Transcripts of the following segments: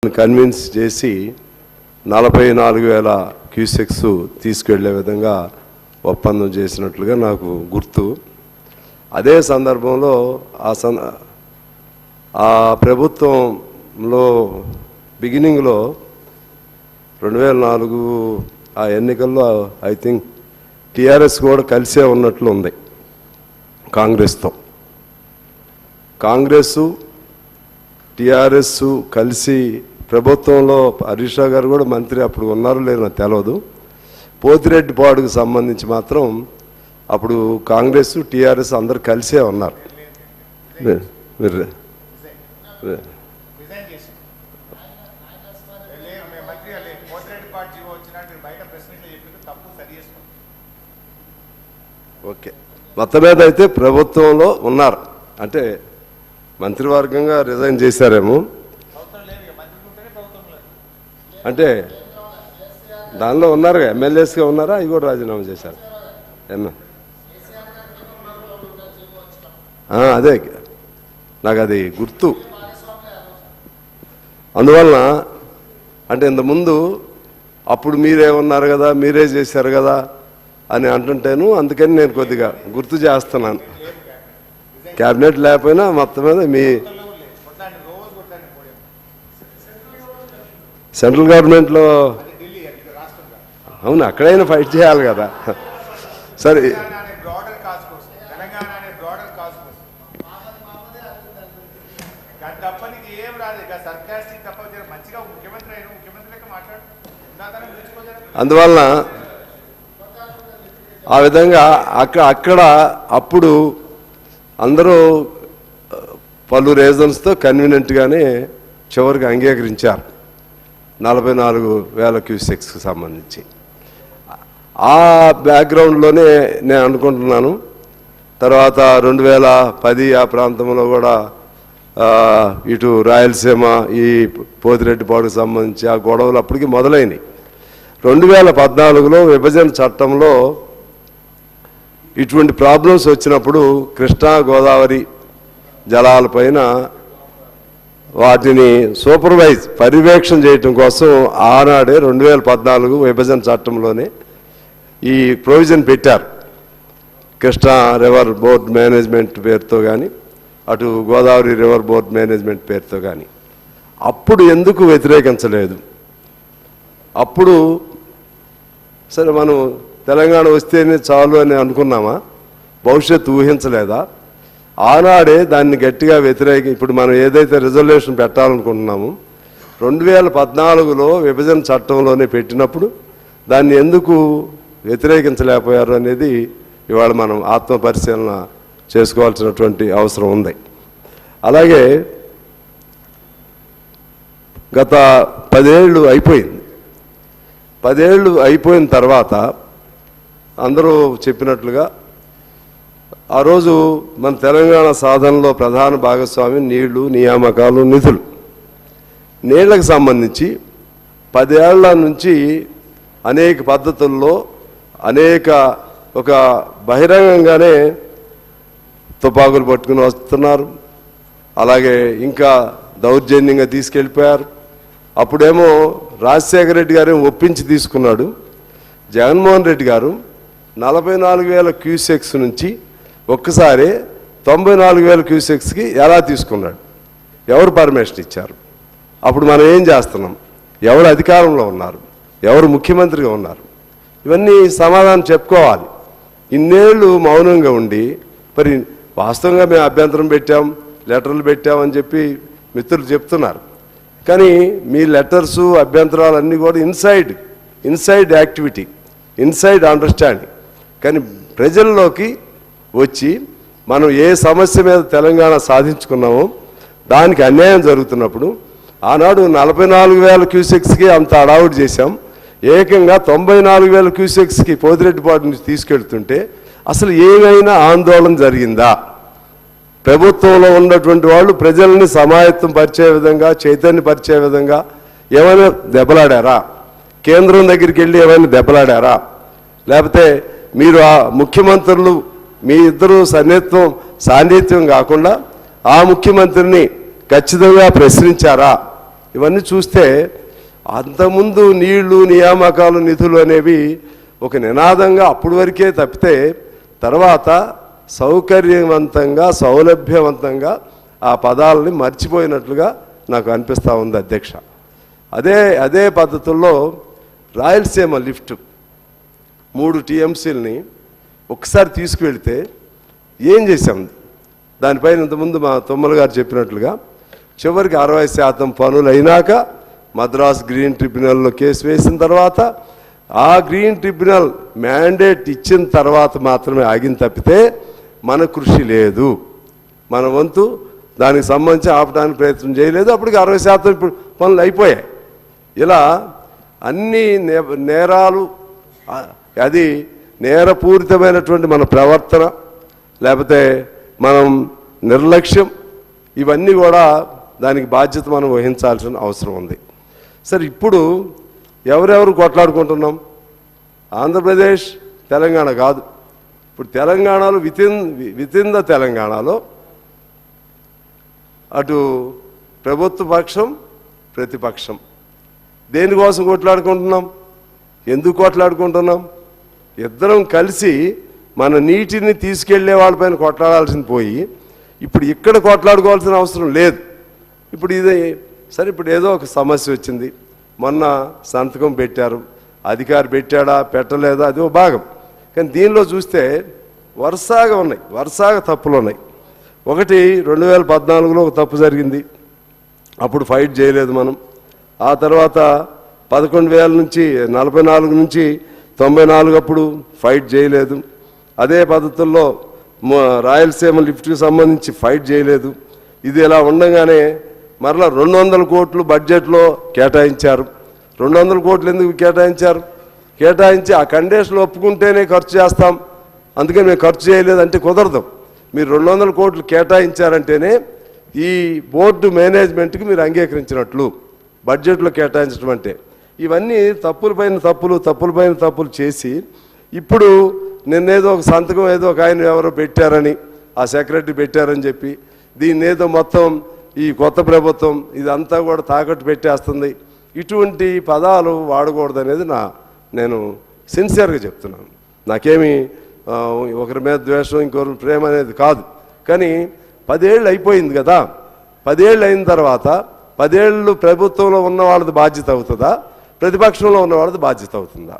Convince చేసి 44,000 cusecs తీసుకెళ్లే విధంగా ఒప్పందం చేసినట్లుగా నాకు గుర్తు. అదే సందర్భంలో ఆ ప్రభుత్వంలో బిగినింగ్లో 2004 ఆ ఎన్నికల్లో ఐ థింక్ టీఆర్ఎస్ కూడా కలిసే ఉన్నట్లు ఉంది కాంగ్రెస్తో. కాంగ్రెస్ టీఆర్ఎస్ కలిసి ప్రభుత్వంలో హరీష్ రావు గారు కూడా మంత్రి అప్పుడు ఉన్నారో లేదో నాకు తెలియదు. పోతిరెడ్డిపాడుకు సంబంధించి మాత్రం అప్పుడు కాంగ్రెస్ టీఆర్ఎస్ అందరు కలిసే ఉన్నారు. ఓకే, మొత్తం మీద అయితే ప్రభుత్వంలో ఉన్నారు, అంటే మంత్రివర్గంగా రిజైన్ చేశారేమో, అంటే దానిలో ఉన్నారు, ఎమ్మెల్యేస్గా ఉన్నారా, అవి కూడా రాజీనామా చేశారు. అదే నాకు అది గుర్తు. అందువలన అంటే ఇంతకుముందు అప్పుడు మీరే ఉన్నారు కదా, మీరే చేశారు కదా అని అంటుంటేను, అందుకని నేను కొద్దిగా గుర్తు చేస్తున్నాను. క్యాబినెట్ లేకపోయినా మొత్తం మీద మీ సెంట్రల్ గవర్నమెంట్లో అవును అక్కడైనా ఫైట్ చేయాలి కదా. సరే, అందువలన ఆ విధంగా అక్కడ అప్పుడు అందరూ పలు రీజన్స్తో కన్వీనియంట్గానే చివరికి అంగీకరించారు 44,000 క్యూసెక్స్కి సంబంధించి. ఆ బ్యాక్గ్రౌండ్లోనే నేను అనుకుంటున్నాను. తర్వాత 2010 ఆ ప్రాంతంలో కూడా ఇటు రాయలసీమ ఈ పోతిరెడ్డిపాడుకు సంబంధించి ఆ గొడవలు అప్పటికి మొదలైనవి. 2014లో విభజన చట్టంలో ఇటువంటి ప్రాబ్లమ్స్ వచ్చినప్పుడు కృష్ణా గోదావరి జలాలపైన వాటిని పర్యవేక్షణ చేయటం కోసం ఆనాడే 2014 విభజన చట్టంలోనే ఈ ప్రొవిజన్ పెట్టారు. కృష్ణా రివర్ బోర్డ్ మేనేజ్మెంట్ పేరుతో కానీ, అటు గోదావరి రివర్ బోర్డ్ మేనేజ్మెంట్ పేరుతో కానీ. అప్పుడు ఎందుకు వ్యతిరేకించలేదు? అప్పుడు సరే మనం తెలంగాణ వస్తేనే చాలు అని అనుకున్నామా? భవిష్యత్తు ఊహించలేదా? ఆనాడే దాన్ని గట్టిగా ఇప్పుడు మనం ఏదైతే రిజల్యూషన్ పెట్టాలనుకుంటున్నామో 2014లో విభజన చట్టంలోనే పెట్టినప్పుడు దాన్ని ఎందుకు వ్యతిరేకించలేకపోయారు అనేది ఇవాళ మనం ఆత్మపరిశీలన చేసుకోవాల్సినటువంటి అవసరం ఉంది. అలాగే గత 10 ఏళ్ళు అయిపోయింది. 10 ఏళ్ళు అయిపోయిన తర్వాత అందరూ చెప్పినట్లుగా ఆ రోజు మన తెలంగాణ సాధనలో ప్రధాన భాగస్వామి నీళ్లు, నియామకాలు, నిధులు. నీళ్లకు సంబంధించి 10 ఏళ్ల నుంచి అనేక పద్ధతుల్లో ఒక బహిరంగంగానే తుపాకులు పట్టుకుని వస్తున్నారు. అలాగే ఇంకా దౌర్జన్యంగా తీసుకెళ్ళిపోయారు. అప్పుడేమో రాజశేఖర రెడ్డి గారు ఒప్పించి తీసుకున్నాడు. జగన్మోహన్ రెడ్డి గారు 44,000 క్యూసెక్స్ నుంచి ఒక్కసారి 94,000 క్యూసెక్స్కి ఎలా తీసుకున్నాడు? ఎవరు పర్మిషన్ ఇచ్చారు? అప్పుడు మనం ఏం చేస్తున్నాం? ఎవరు అధికారంలో ఉన్నారు? ఎవరు ముఖ్యమంత్రిగా ఉన్నారు? ఇవన్నీ సమాధానం చెప్పుకోవాలి. ఇన్నేళ్ళు మౌనంగా ఉండి మరి వాస్తవంగా మేము అభ్యంతరం పెట్టాం, లెటర్లు పెట్టామని చెప్పి మిత్రులు చెప్తున్నారు. కానీ మీ లెటర్సు అభ్యంతరాలు అన్నీ కూడా ఇన్సైడ్ యాక్టివిటీ, ఇన్సైడ్ అండర్స్టాండింగ్. కానీ ప్రజల్లోకి వచ్చి మనం ఏ సమస్య మీద తెలంగాణ సాధించుకున్నామో దానికి అన్యాయం జరుగుతున్నప్పుడు ఆనాడు 44,000 క్యూసెక్స్కి అంత అడావుట్ చేశాం. ఏకంగా 94,000 క్యూసెక్స్కి పోతిరెడ్డిపాడు నుంచి తీసుకెళ్తుంటే అసలు ఏమైనా ఆందోళన జరిగిందా? ప్రభుత్వంలో ఉన్నటువంటి వాళ్ళు ప్రజల్ని సమాయత్తం పరిచే విధంగా, చైతన్యపరిచే విధంగా ఏమైనా దెబ్బలాడారా? కేంద్రం దగ్గరికి వెళ్ళి ఏమైనా దెబ్బలాడారా? లేకపోతే మీరు ఆ ముఖ్యమంత్రులు మీ ఇద్దరు సాన్నిధ్యం కాకుండా ఆ ముఖ్యమంత్రిని ఖచ్చితంగా ప్రశ్నించారా? ఇవన్నీ చూస్తే అంతకుముందు నీళ్లు, నియామకాలు, నిధులు అనేవి ఒక నినాదంగా అప్పటి వరకే తప్పితే తర్వాత సౌకర్యవంతంగా, సౌలభ్యవంతంగా ఆ పదాలని మర్చిపోయినట్లుగా నాకు అనిపిస్తూ ఉంది అధ్యక్ష. అదే పద్ధతుల్లో రాయలసీమ లిఫ్ట్ 3 టీఎంసీలని ఒకసారి తీసుకువెళితే ఏం చేశాం? దానిపైన ఇంతకుముందు మా తుమ్మల గారు చెప్పినట్లుగా చివరికి 60% పనులు అయినాక మద్రాస్ గ్రీన్ ట్రిబ్యునల్లో కేసు వేసిన తర్వాత ఆ గ్రీన్ ట్రిబ్యునల్ మ్యాండేట్ ఇచ్చిన తర్వాత మాత్రమే ఆగిన తప్పితే మన కృషి లేదు. మన వంతు దానికి సంబంధించి ఆపడానికి ప్రయత్నం చేయలేదు. అప్పటికి 60% ఇప్పుడు పనులు అయిపోయాయి. ఇలా అన్ని నేరాలు, అది నేరపూరితమైనటువంటి మన ప్రవర్తన, లేకపోతే మనం నిర్లక్ష్యం, ఇవన్నీ కూడా దానికి బాధ్యత మనం వహించాల్సిన అవసరం ఉంది. సరే, ఇప్పుడు ఎవరెవరు కొట్లాడుకుంటున్నాం? ఆంధ్రప్రదేశ్, తెలంగాణ కాదు. ఇప్పుడు తెలంగాణలో వితిన్ ద తెలంగాణలో అటు ప్రభుత్వ పక్షం, ప్రతిపక్షం దేనికోసం కొట్లాడుకుంటున్నాం? ఎందుకు కొట్లాడుకుంటున్నాం? ఇద్దరం కలిసి మన నీటిని తీసుకెళ్లే వాళ్ళపైన కొట్లాడాల్సింది పోయి ఇప్పుడు ఇక్కడ కొట్లాడుకోవాల్సిన అవసరం లేదు. ఇప్పుడు ఇది సరే, ఇప్పుడు ఏదో ఒక సమస్య వచ్చింది, మొన్న సంతకం పెట్టారు, అధికారి పెట్టాడా పెట్టలేదా అది ఒక భాగం. కానీ దీనిలో చూస్తే వరుసగా తప్పులు ఉన్నాయి. ఒకటి 2014లో ఒక తప్పు జరిగింది, అప్పుడు ఫైట్ చేయలేదు మనం. ఆ తర్వాత 11,000 నుంచి 44 నుంచి 94 అప్పుడు ఫైట్ చేయలేదు. అదే పద్ధతుల్లో రాయలసీమ లిఫ్ట్కి సంబంధించి ఫైట్ చేయలేదు. ఇది ఇలా ఉండగానే మరలా 200 కోట్లు బడ్జెట్లో కేటాయించారు. 200 కోట్లు ఎందుకు కేటాయించారు? కేటాయించి ఆ కండిషన్లు ఒప్పుకుంటేనే ఖర్చు చేస్తాం, అందుకని మేము ఖర్చు చేయలేదంటే కుదరదు. మీరు 200 కోట్లు కేటాయించారంటేనే ఈ బోర్డు మేనేజ్మెంట్కి మీరు అంగీకరించినట్లు బడ్జెట్లో కేటాయించడం అంటే. ఇవన్నీ తప్పులపైన తప్పులు చేసి ఇప్పుడు నిన్నేదో ఒక సంతకం ఏదో ఒక ఆయన ఎవరో పెట్టారని, ఆ సెక్రటరీ పెట్టారని చెప్పి దీన్ని ఏదో మొత్తం ఈ కొత్త ప్రభుత్వం ఇదంతా కూడా తాకట్టు పెట్టేస్తుంది. ఇటువంటి పదాలు వాడకూడదు అనేది నేను సిన్సియర్గా చెప్తున్నాను. నాకేమి ఒకరి మీద ద్వేషం, ఇంకొకరి ప్రేమ అనేది కాదు. కానీ 10 ఏళ్ళు అయిపోయింది కదా. 10 ఏళ్ళు అయిన తర్వాత 10 ఏళ్ళు ప్రభుత్వంలో ఉన్న వాళ్ళది బాధ్యత అవుతుందా, ప్రతిపక్షంలో ఉన్న వాళ్ళది బాధ్యత అవుతుందా?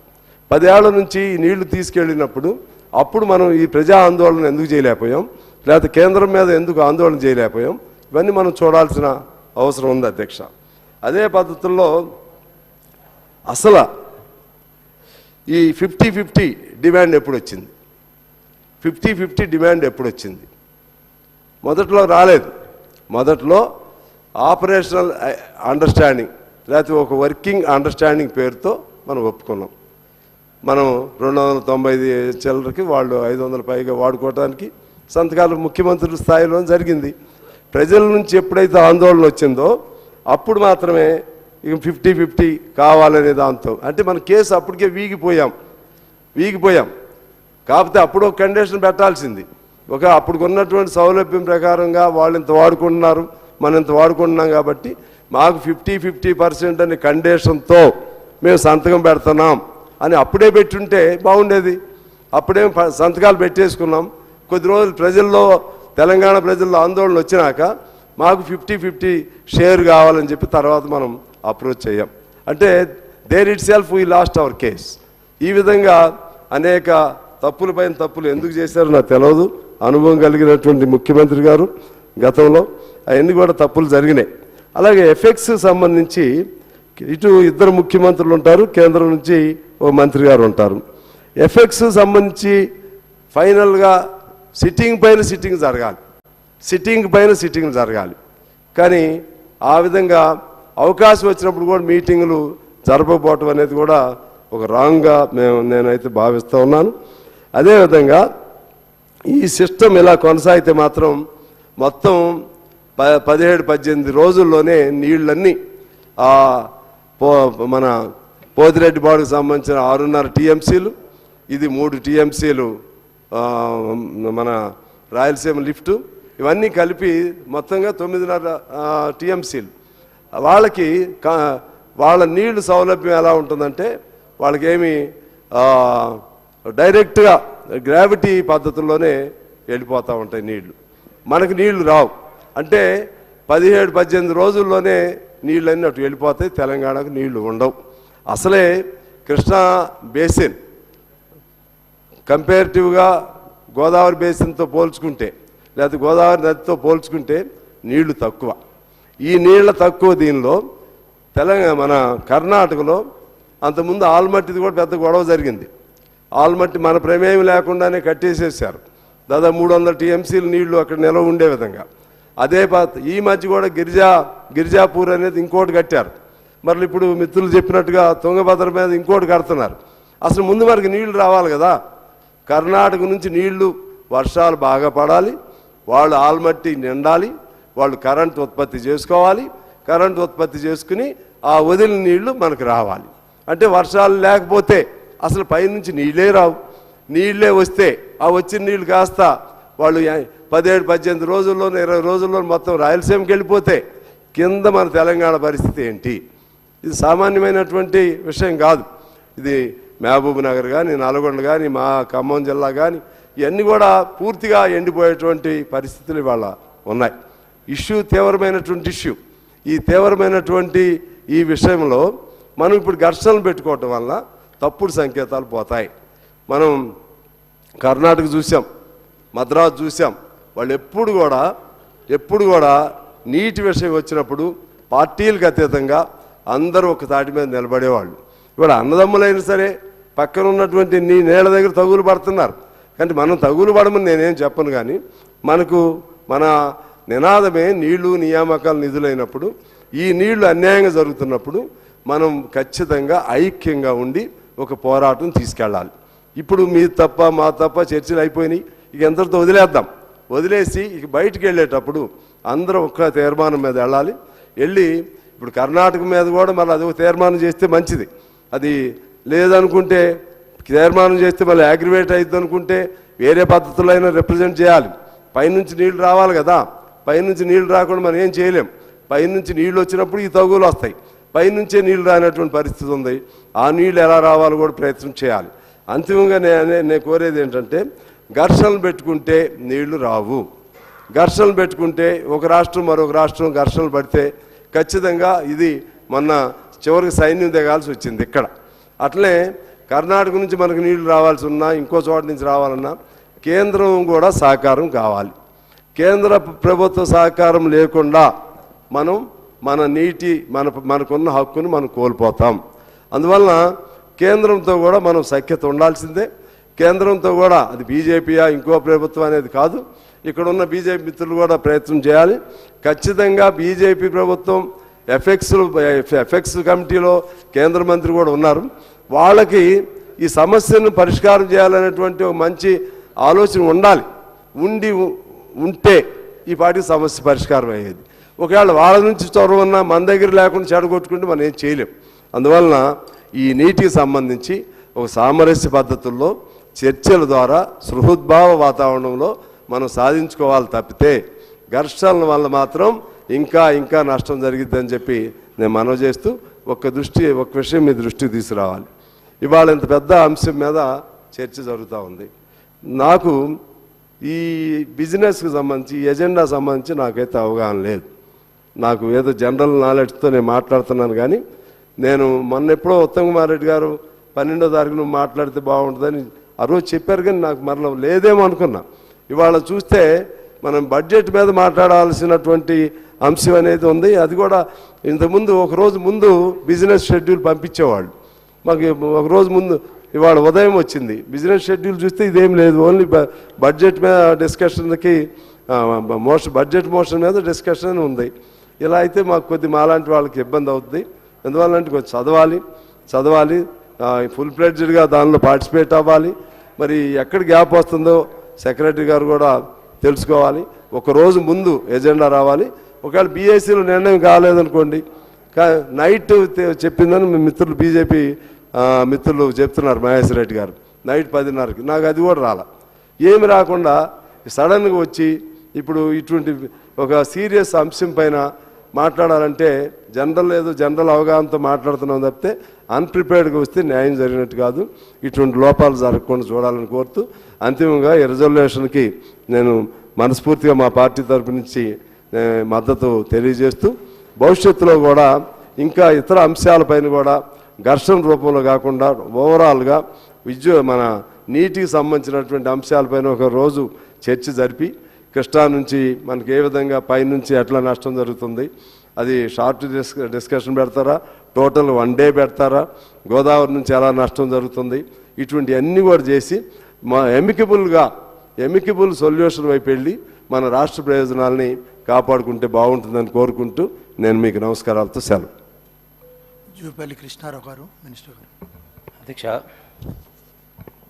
10 ఏళ్ల నుంచి ఈ నీళ్లు తీసుకెళ్ళినప్పుడు అప్పుడు మనం ఈ ప్రజా ఆందోళన ఎందుకు చేయలేకపోయాం, లేకపోతే కేంద్రం మీద ఎందుకు ఆందోళన చేయలేకపోయాం, ఇవన్నీ మనం చూడాల్సిన అవసరం ఉంది అధ్యక్ష. అదే పద్ధతుల్లో అసలు ఈ 50-50 డిమాండ్ ఎప్పుడు వచ్చింది? 50-50 డిమాండ్ ఎప్పుడు వచ్చింది? మొదట్లో రాలేదు. మొదట్లో ఆపరేషనల్ అండర్స్టాండింగ్ లేకపోతే ఒక వర్కింగ్ అండర్స్టాండింగ్ పేరుతో మనం ఒప్పుకున్నాం. మనం 290 చిల్లరకి వాళ్ళు 500 పైగా వాడుకోవడానికి సంతకాలు ముఖ్యమంత్రుల స్థాయిలో జరిగింది. ప్రజల నుంచి ఎప్పుడైతే ఆందోళన వచ్చిందో అప్పుడు మాత్రమే ఇక 50-50 కావాలనే దాంతో, అంటే మన కేసు అప్పటికే వీగిపోయాం. కాకపోతే అప్పుడు ఒక కండిషన్ పెట్టాల్సింది. అప్పుడు ఉన్నటువంటి సౌలభ్యం ప్రకారంగా వాళ్ళు ఇంత వాడుకుంటున్నారు, మనం ఇంత వాడుకుంటున్నాం కాబట్టి మాకు 50-50% అనే కండిషన్తో మేము సంతకం పెడుతున్నాం అని అప్పుడే పెట్టుంటే బాగుండేది. అప్పుడే సంతకాలు పెట్టేసుకున్నాం. కొద్ది రోజులు తెలంగాణ ప్రజల్లో ఆందోళన వచ్చినాక మాకు 50-50 షేర్ కావాలని చెప్పి తర్వాత మనం అప్రోచ్ అయ్యాం. అంటే there itself we lost our case. ఈ విధంగా అనేక తప్పులపైన తప్పులు ఎందుకు చేశారో నాకు తెలియదు. అనుభవం కలిగినటువంటి ముఖ్యమంత్రి గారు గతంలో అవన్నీ కూడా తప్పులు జరిగినాయి. అలాగే ఎఫెక్ట్స్ సంబంధించి ఇటు ఇద్దరు ముఖ్యమంత్రులు ఉంటారు, కేంద్రం నుంచి ఓ మంత్రి గారు ఉంటారు. ఎఫెక్ట్స్ సంబంధించి ఫైనల్గా సిట్టింగ్ పైన సిట్టింగ్ జరగాలి. కానీ ఆ విధంగా అవకాశం వచ్చినప్పుడు కూడా మీటింగులు జరపకపోవటం అనేది కూడా ఒక రాంగ్గా నేనైతే భావిస్తూ ఉన్నాను. అదేవిధంగా ఈ సిస్టమ్ ఇలా కొనసాగితే మాత్రం మొత్తం 17-18 రోజుల్లోనే నీళ్ళన్నీ మన పోతిరెడ్డి బాడుకు సంబంధించిన 6.5 టీఎంసీలు, ఇది 3 టీఎంసీలు మన రాయలసీమ లిఫ్టు, ఇవన్నీ కలిపి మొత్తంగా 9.5 టీఎంసీలు. వాళ్ళకి వాళ్ళ నీళ్లు సౌలభ్యం ఎలా ఉంటుందంటే వాళ్ళకేమి డైరెక్ట్గా గ్రావిటీ పద్ధతుల్లోనే వెళ్ళిపోతూ ఉంటాయి నీళ్లు. మనకు నీళ్లు రావు. అంటే 17-18 రోజుల్లోనే నీళ్ళన్నీ అటు వెళ్ళిపోతాయి. తెలంగాణకు నీళ్లు ఉండవు. అసలే కృష్ణా బేసిన్ కంపేరిటివ్గా గోదావరి బేసిన్తో పోల్చుకుంటే లేకపోతే గోదావరి నదితో పోల్చుకుంటే నీళ్లు తక్కువ. ఈ నీళ్ల తక్కువ దీనిలో మన కర్ణాటకలో అంతకుముందు ఆల్మట్టిది కూడా పెద్ద గొడవ జరిగింది. ఆల్మట్టి మన ప్రమేయం లేకుండానే కట్టేసేసారు. దాదాపు 300 టీఎంసీలు నీళ్లు అక్కడ నిలవ ఉండే విధంగా. అదే ఈ మధ్య కూడా గిరిజాపూర్ అనేది ఇంకోటి కట్టారు. మరి ఇప్పుడు మిత్రులు చెప్పినట్టుగా తుంగభద్ర మీద ఇంకోటి కడుతున్నారు. అసలు ముందు మనకి నీళ్లు రావాలి కదా. కర్ణాటక నుంచి నీళ్లు వర్షాలు బాగా పడాలి, వాళ్ళు ఆల్మట్టి నిండాలి, వాళ్ళు కరెంట్ ఉత్పత్తి చేసుకోవాలి, కరెంట్ ఉత్పత్తి చేసుకుని ఆ వదిలిన నీళ్లు మనకు రావాలి. అంటే వర్షాలు లేకపోతే అసలు పైనుంచి నీళ్ళే రావు. నీళ్ళే వస్తే ఆ వచ్చిన నీళ్ళు కాస్త వాళ్ళు 17-18 రోజుల్లోనూ 20 రోజుల్లో మొత్తం రాయలసీమకి వెళ్ళిపోతే కింద మన తెలంగాణ పరిస్థితి ఏంటి? ఇది సామాన్యమైనటువంటి విషయం కాదు. ఇది మహబూబ్ నగర్ కానీ, నల్గొండ కానీ, మా ఖమ్మం జిల్లా కానీ ఇవన్నీ కూడా పూర్తిగా ఎండిపోయేటువంటి పరిస్థితులు ఇవాళ ఉన్నాయి. తీవ్రమైనటువంటి ఇష్యూ. ఈ తీవ్రమైనటువంటి ఈ విషయంలో మనం ఇప్పుడు ఘర్షణలు పెట్టుకోవటం వల్ల తప్పుడు సంకేతాలు పోతాయి. మనం కర్ణాటక చూసాం, మద్రాసు చూసాం. వాళ్ళు ఎప్పుడు కూడా నీటి విషయం వచ్చినప్పుడు పార్టీలకు అతీతంగా అందరూ ఒక తాటి మీద నిలబడేవాళ్ళు. ఇవాళ అన్నదమ్ములైనా సరే పక్కన ఉన్నటువంటి నీళ్ళ దగ్గర తగులు పడుతున్నారు. కానీ మనం తగులు పడమని నేనేం చెప్పను. కానీ మన నినాదమే నీళ్లు నియామకాలు నిధులైనప్పుడు, ఈ నీళ్లు అన్యాయంగా జరుగుతున్నప్పుడు మనం ఖచ్చితంగా ఐక్యంగా ఉండి ఒక పోరాటం తీసుకెళ్ళాలి. ఇప్పుడు మీ తప్ప మా తప్ప చర్చలు అయిపోయినాయి. ఇక ఎంతటితో వదిలేసి ఇక బయటికి వెళ్ళేటప్పుడు అందరూ ఒక్క తీర్మానం మీద వెళ్ళి ఇప్పుడు కర్ణాటక మీద కూడా మళ్ళీ అది ఒక తీర్మానం చేస్తే మంచిది. అది లేదనుకుంటే తీర్మానం చేస్తే మళ్ళీ అగ్రివేట్ అవుతుంది అనుకుంటే వేరే పద్ధతుల్లో అయినా రిప్రజెంట్ చేయాలి. పైనుంచి నీళ్లు రావాలి కదా. పైనుంచి నీళ్లు రాకుండా మనం ఏం చేయలేం. పైనుంచి నీళ్లు వచ్చినప్పుడు ఈ తగులు వస్తాయి. పైనుంచే నీళ్లు రానటువంటి పరిస్థితి ఉంది. ఆ నీళ్లు ఎలా రావాలో కూడా ప్రయత్నం చేయాలి. అంతిమంగా నేను కోరేది ఏంటంటే ఘర్షణలు పెట్టుకుంటే నీళ్లు రావు. ఘర్షణలు పెట్టుకుంటే ఒక రాష్ట్రం మరొక రాష్ట్రం ఘర్షణలు పడితే ఖచ్చితంగా ఇది మొన్న చివరికి సైన్యం దిగాల్సి వచ్చింది ఇక్కడ. అట్లనే కర్ణాటక నుంచి మనకు నీళ్లు రావాల్సి ఉన్నా, ఇంకో చోట నుంచి రావాలన్నా కేంద్రం కూడా సహకారం కావాలి. కేంద్ర ప్రభుత్వ సహకారం లేకుండా మనం మనకున్న హక్కును మనం కోల్పోతాం. అందువలన కేంద్రంతో కూడా మనం సఖ్యత ఉండాల్సిందే. కేంద్రంతో కూడా అది బీజేపీయా ఇంకో ప్రభుత్వం అనేది కాదు. ఇక్కడ ఉన్న బీజేపీ మిత్రులు కూడా ప్రయత్నం చేయాలి. ఖచ్చితంగా బీజేపీ ప్రభుత్వం ఎఫెక్స్ కమిటీలో కేంద్ర మంత్రి కూడా ఉన్నారు. వాళ్ళకి ఈ సమస్యను పరిష్కారం చేయాలనేటువంటి ఒక మంచి ఆలోచన ఉంటే ఈ పార్టీ సమస్య పరిష్కారం అయ్యేది. ఒకవేళ వాళ్ళ నుంచి చొరవ ఉన్నా మన దగ్గర లేకుండా చెడగొట్టుకుంటే మనం ఏం చేయలేం. అందువలన ఈ నీటికి సంబంధించి ఒక సామరస్య పద్ధతుల్లో చర్చల ద్వారా సృహద్భావ వాతావరణంలో మనం సాధించుకోవాలి తప్పితే ఘర్షణల వల్ల మాత్రం ఇంకా నష్టం జరిగిద్దని చెప్పి నేను మనవి చేస్తూ ఒక విషయం మీ దృష్టికి తీసుకురావాలి. ఇవాళ ఇంత పెద్ద అంశం మీద చర్చ జరుగుతూ ఉంది. నాకు ఈ బిజినెస్కి సంబంధించి ఈ ఎజెండా సంబంధించి నాకైతే అవగాహన లేదు. నాకు ఏదో జనరల్ నాలెడ్జ్తో నేను మాట్లాడుతున్నాను. కానీ నేను మొన్నెప్పుడో ఉత్తమ్ కుమార్ రెడ్డి గారు 12వ తారీఖున మాట్లాడితే బాగుంటుందని ఆ రోజు చెప్పారు. కానీ నాకు మరలా లేదేమో అనుకున్నా. ఇవాళ చూస్తే మనం బడ్జెట్ మీద మాట్లాడాల్సినటువంటి అంశం అనేది ఉంది. అది కూడా ఇంతకుముందు ఒకరోజు ముందు బిజినెస్ షెడ్యూల్ పంపించేవాళ్ళు మాకు. ఒకరోజు ముందు ఇవాళ ఉదయం వచ్చింది బిజినెస్ షెడ్యూల్ చూస్తే ఇదేం లేదు. ఓన్లీ బడ్జెట్ మీద డిస్కషన్కి బడ్జెట్ మోషన్ మీద డిస్కషన్ ఉంది. ఇలా అయితే మాకు మాలాంటి వాళ్ళకి ఇబ్బంది అవుతుంది. ఎందువల్లంటే కొంచెం చదవాలి ఫుల్ ఫ్లెడ్జ్డ్గా దానిలో పార్టిసిపేట్ అవ్వాలి. మరి ఎక్కడ గ్యాప్ వస్తుందో సెక్రటరీ గారు కూడా తెలుసుకోవాలి. ఒకరోజు ముందు ఎజెండా రావాలి. ఒకవేళ బీఏసీలో నిర్ణయం కాలేదనుకోండి, నైట్ చెప్పిందని మిత్రులు బీజేపీ మిత్రులు చెప్తున్నారు. మహేష్ రెడ్డి గారు నైట్ 10:30కి నాకు అది కూడా రాల. ఏమి రాకుండా సడన్గా వచ్చి ఇప్పుడు ఇటువంటి ఒక సీరియస్ అంశం పైన మాట్లాడాలంటే జనరల్ అవగాహనతో మాట్లాడుతున్నాం తప్పితే అన్ప్రిపేర్డ్గా వస్తే న్యాయం జరిగినట్టు కాదు. ఇటువంటి లోపాలు జరగకుండా చూడాలని కోరుతూ అంతిమంగా ఈ రిజల్యూషన్కి నేను మనస్ఫూర్తిగా మా పార్టీ తరపు నుంచి మద్దతు తెలియజేస్తూ భవిష్యత్తులో కూడా ఇంకా ఇతర అంశాలపైన కూడా ఘర్షణ రూపంలో కాకుండా ఓవరాల్గా మన నీటికి సంబంధించినటువంటి అంశాలపైన ఒక రోజు చర్చ జరిపి కృష్ణా నుంచి మనకి ఏ విధంగా పైనుంచి ఎట్లా నష్టం జరుగుతుంది, అది షార్ట్ డిస్కషన్ పెడతారా, టోటల్ 1 డే పెడతారా, గోదావరి నుంచి ఎలా నష్టం జరుగుతుంది, ఇటువంటి అన్నీ కూడా చేసి మా ఎమికబుల్ సొల్యూషన్ వైపు వెళ్ళి మన రాష్ట్ర ప్రయోజనాల్ని కాపాడుకుంటే బాగుంటుందని కోరుకుంటూ నేను మీకు నమస్కారాలతో సెలవు. జూపల్లి కృష్ణారావు గారు, మినిస్టర్ గారు. అధ్యక్ష,